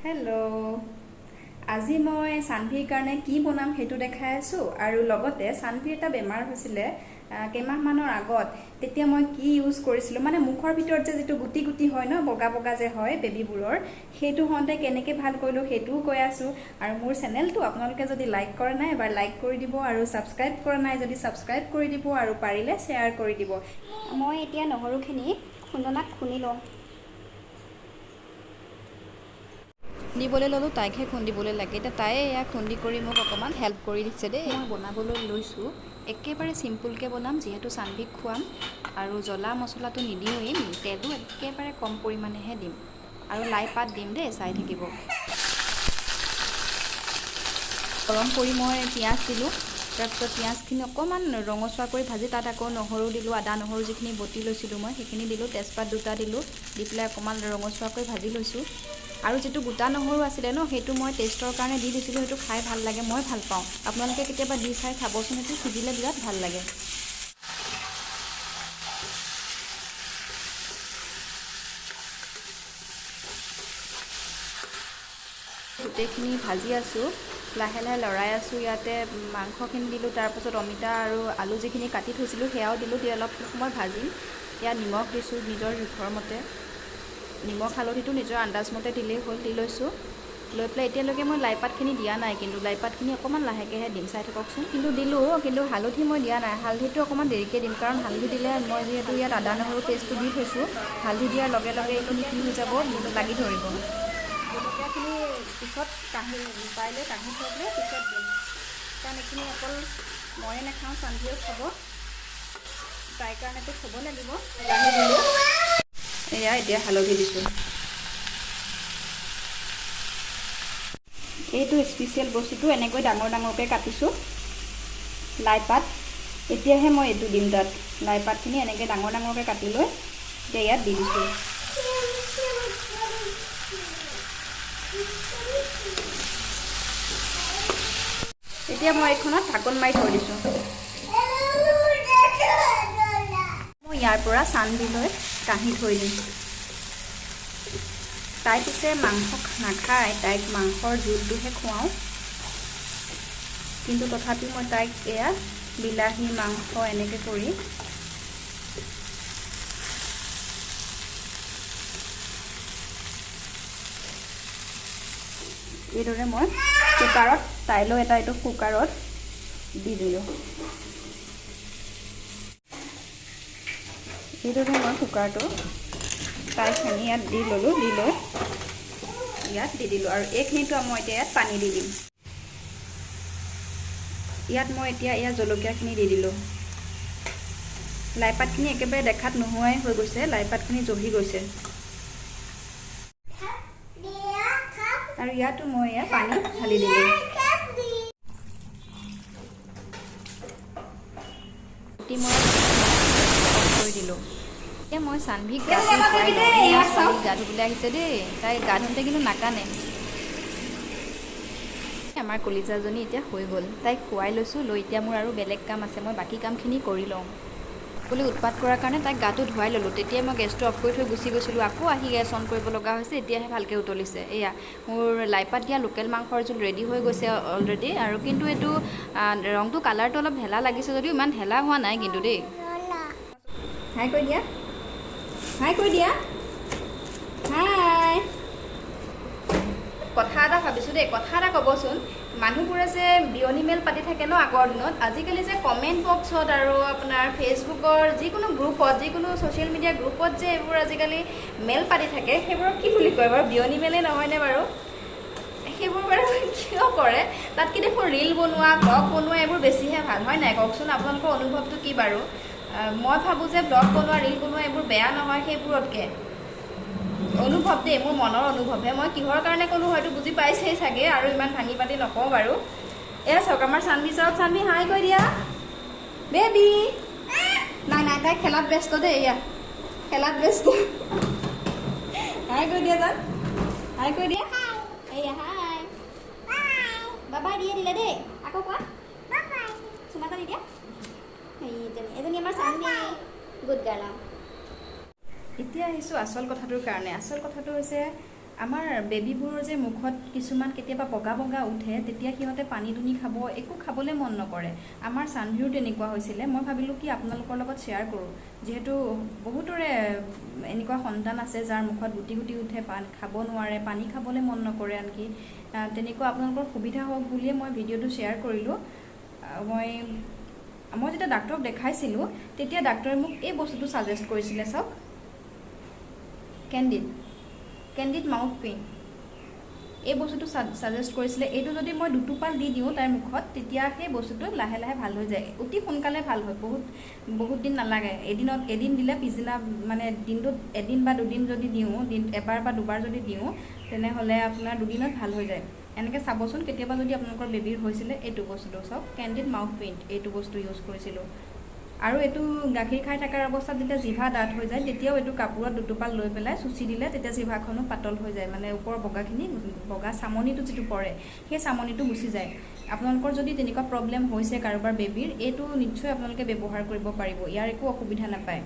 Hello' আজি মই সানভিৰ কাৰণে কি বনাম সেইটো দেখাই আছোঁ আৰু লগতে সানভিৰ এটা বেমাৰ হৈছিলে কেইমাহমানৰ আগত তেতিয়া মই কি ইউজ কৰিছিলোঁ মানে মুখৰ ভিতৰত যে যিটো গুটি গুটি হয় ন বগা বগা যে হয় বেবীবোৰৰ সেইটো হওঁতে কেনেকৈ ভাল কৰিলোঁ সেইটোও কৈ আছোঁ আৰু মোৰ চেনেলটো আপোনালোকে যদি লাইক কৰা নাই এবাৰ লাইক কৰি দিব আৰু ছাবস্ক্ৰাইব কৰা নাই যদি ছাবস্ক্ৰাইব কৰি দিব আৰু পাৰিলে শ্বেয়াৰ কৰি দিব। মই এতিয়া নহৰুখিনি খুন্দনাত খুন্দি লওঁ। খুন্দিবলৈ ল'লোঁ, তাইকহে খুন্দিবলৈ লাগে। এতিয়া তাই এয়া খুন্দি কৰি মোক অকণমান হেল্প কৰি দিছে দেই। মই বনাবলৈ লৈছোঁ, একেবাৰে চিম্পুলকৈ বনাম যিহেতু সানভিক খুৱাম আৰু জ্বলা মছলাটো নিদিওঁৱেই, তেলো একেবাৰে কম পৰিমাণেহে দিম আৰু লাই পাত দিম দেই, চাই থাকিব। গৰম কৰি মই পিঁয়াজ দিলোঁ, তাৰপিছত পিঁয়াজখিনি অকণমান ৰঙচুৱা কৰি ভাজি তাত আকৌ নহৰু দিলোঁ, আদা নহৰু যিখিনি বটি লৈছিলোঁ মই সেইখিনি দিলোঁ, তেজপাত দুটা দিলোঁ, দি পেলাই অকণমান ৰঙচুৱাকৈ ভাজি লৈছোঁ। আৰু যিটো গোটা নহৰু আছিলে ন সেইটো মই টেষ্টৰ কাৰণে দি দিছিলোঁ, সেইটো খাই ভাল লাগে, মই ভাল পাওঁ। আপোনালোকে কেতিয়াবা দি চাই খাবচোন, সেইটো সিজিলে বিৰাট ভাল লাগে। গোটেইখিনি ভাজি আছোঁ, লাহে লাহে লৰাই আছোঁ। ইয়াতে মাংসখিনি দিলোঁ, তাৰপাছত অমিতা আৰু আলু যিখিনি কাটি থৈছিলোঁ সেয়াও দিলোঁ, দি অলপ সময় ভাজিম। ইয়াত নিমখ দিছোঁ নিজৰ জোখৰ মতে, নিমখ হালধিটো নিজৰ আন্দাজমতে দিলেই হ'ল, দি লৈছোঁ। লৈ পেলাই এতিয়ালৈকে মই লাইপাতখিনি দিয়া নাই, কিন্তু লাইপাতখিনি অকণমান লাহেকৈহে দিম, চাই থাককচোন। কিন্তু দিলোঁ, কিন্তু হালধি মই দিয়া নাই, হালধিটো অকণমান দেৰিকৈ দিম, কাৰণ হালধি দিলে মই যিহেতু ইয়াত আদা নহৰু পেষ্টটো দি থৈছোঁ, হালধি দিয়াৰ লগে লগে এইখিনি কি হৈ যাব, লাগি ধৰিব। জলকীয়াখিনি পিছত পাৰিলে কাঢ়ি থৈ পেলাই পিছত দিম, কাৰণ এইখিনি অকল ময়ে নাখাওঁ, সানভিয়েও খাব, তাইৰ কাৰণেতো থ'ব লাগিব। এয়া এতিয়া হালধি দিছোঁ। এইটো স্পেচিয়েল বস্তুটো এনেকৈ ডাঙৰ ডাঙৰকৈ কাটিছোঁ, লাইপাত। এতিয়াহে মই এইটো দিম তাত, লাইপাতখিনি এনেকৈ ডাঙৰ ডাঙৰকৈ কাটি লৈ এতিয়া ইয়াত দি দিছোঁ। এতিয়া মই এইখনত ঢাকোন মাৰি থৈ দিছোঁ। মই ইয়াৰ পৰা সানভিলৈ কাঢ়ি থৈ দিম। তাই পিছে মাংস নাখায়, তাইক মাংসৰ জোলটোহে খুৱাওঁ, কিন্তু তথাপি মই তাইক এয়া বিলাহী মাংস এনেকৈ কৰি এইদৰে মই কুকাৰত তাইলৈ এটা এইটো কুকাৰত দি দিলোঁ। এইদৰে মই কুকাৰটো তাইখিনি ইয়াত দি ল'লোঁ, দি লৈ ইয়াত দি দিলোঁ আৰু এইখিনিতো মই এতিয়া ইয়াত পানী দি দিম। ইয়াত মই এতিয়া ইয়াত জলকীয়াখিনি দি দিলোঁ। লাইপাতখিনি একেবাৰে দেখাত নোহোৱাই হৈ গৈছে, লাইপাতখিনি জহি গৈছে। আৰু ইয়াতো মই এয়া পানী ঢালি দিলোঁ। মই কৰি দিলোঁ। এতিয়া মই সানভিক গা ধুৱাই লওঁ। গা ধুবলৈ আহিছে দেই, তাই গা ধুওঁতে কিন্তু নাকানে। আমাৰ কলিজাজনী এতিয়া হৈ গ'ল, তাইক খুৱাই লৈছোঁ, লৈ এতিয়া মোৰ আৰু বেলেগ কাম আছে, মই বাকী কামখিনি কৰি লওঁ বুলি উৎপাত কৰাৰ কাৰণে তাইক গাটো ধুৱাই ল'লোঁ। তেতিয়াই মই গেছটো অফ কৰি থৈ গুচি গৈছিলোঁ, আকৌ আহি গেছ অন কৰিব লগা হৈছে, এতিয়াহে ভালকৈ উতলিছে। এয়া মোৰ লাইপাত দিয়া লোকেল মাংসৰ জোল ৰেডি হৈ গৈছে অলৰেডি, আৰু কিন্তু এইটো ৰংটো কালাৰটো অলপ ঢেলা লাগিছে যদিও ইমান ঢেলা হোৱা নাই কিন্তু দেই। হাই কৈ দিয়া, হাই কৈ দিয়া, হাই। কথা এটা ভাবিছোঁ দেই, কথা এটা ক'বচোন। মানুহবোৰে যে বিয়নী মেল পাতি থাকে ন আগৰ দিনত, আজিকালি যে কমেণ্ট বক্সত আৰু আপোনাৰ ফেচবুকৰ যিকোনো গ্ৰুপত, যিকোনো ছ'চিয়েল মিডিয়া গ্ৰুপত যে এইবোৰ আজিকালি মেল পাতি থাকে, সেইবোৰক কি বুলি কয় বাৰু? বিয়নী মেলেই নহয়নে বাৰু? সেইবোৰ বাৰু কিয় কৰে? তাতকৈ দেখোন ৰীল বনোৱা, ব্লগ বনোৱা এইবোৰ বেছিহে ভাল, হয় নাই কওকচোন? আপোনালোকৰ অনুভৱটো কি বাৰু? মই ভাবোঁ যে ব্লগ বনোৱা, ৰীল বনোৱা এইবোৰ বেয়া নহয় সেইবোৰতকৈ। অনুভৱ দেই, মোৰ মনৰ অনুভৱহে, মই কিহৰ কাৰণে ক'লোঁ হয়তো বুজি পাইছেই চাগে, আৰু ইমান ভাঙি পাতি নকওঁ বাৰু। এয়া চাওক আমাৰ সানভি, চাওক সানভি হাই কৈ দিয়া, বেবী। নাই নাই, তাই খেলাত ব্যস্ত দেই, এয়া খেলাত ব্যস্ত। হাই কৈ দিয়া, তাক হাই কৈ দিয়া, এয়া হাই, বাবাই দিয়ে দিলে দেই, আকৌ কোৱা চুমা এটা দি দিয়া। এজনী আমাৰ সানভি, গুড গাৰ্ল। এতিয়া আহিছোঁ আচল কথাটোৰ কাৰণে। আচল কথাটো হৈছে আমাৰ বেবীবোৰৰ যে মুখত কিছুমান কেতিয়াবা বগা বগা উঠে, তেতিয়া সিহঁতে পানী দুনি খাব, একো খাবলৈ মন নকৰে। আমাৰ চানভিৰো তেনেকুৱা হৈছিলে। মই ভাবিলোঁ কি আপোনালোকৰ লগত শ্বেয়াৰ কৰোঁ, যিহেতু বহুতৰে এনেকুৱা সন্তান আছে যাৰ মুখত গুটি গুটি উঠে, খাব নোৱাৰে, পানী খাবলৈ মন নকৰে, আনকি তেনেকুৱা আপোনালোকৰ সুবিধা হওক বুলিয়ে মই ভিডিঅ'টো শ্বেয়াৰ কৰিলোঁ। মই যেতিয়া ডাক্তৰক দেখাইছিলোঁ তেতিয়া ডাক্তৰে মোক এই বস্তুটো ছাজেষ্ট কৰিছিলে, চাওক, কেণ্ডিড মাউথ পিন। এই বস্তুটো ছাজেষ্ট কৰিছিলে। এইটো যদি মই দুটোপাল দি দিওঁ তাইৰ মুখত, তেতিয়া সেই বস্তুটো লাহে লাহে ভাল হৈ যায়, অতি সোনকালে ভাল হয়, বহুত দিন নালাগে। এদিন দিলে পিছদিনা মানে দিনটোত এদিন বা দুদিন যদি দিওঁ, এবাৰ বা দুবাৰ যদি দিওঁ, তেনেহ'লে আপোনাৰ দুদিনত ভাল হৈ যায়। এনেকৈ চাবচোন, কেতিয়াবা যদি আপোনালোকৰ বেবীৰ হৈছিলে, এইটো বস্তুটো চাওক, কেণ্ডিড মাউথ পিন, এইটো বস্তু ইউজ কৰিছিলোঁ। আৰু এইটো গাখীৰ খাই থকাৰ অৱস্থাত যেতিয়া জিভা ডাঠ হৈ যায়, তেতিয়াও এইটো কাপোৰত দুটোপাল লৈ পেলাই চুচি দিলে তেতিয়া জিভাখনো পাতল হৈ যায়, মানে ওপৰৰ বগা চামনিটো যিটো পৰে, সেই চামনিটো গুচি যায়। আপোনালোকৰ যদি তেনেকুৱা প্ৰব্লেম হৈছে কাৰোবাৰ বেবীৰ, এইটো নিশ্চয় আপোনালোকে ব্যৱহাৰ কৰিব পাৰিব, ইয়াৰ একো অসুবিধা নাপায়।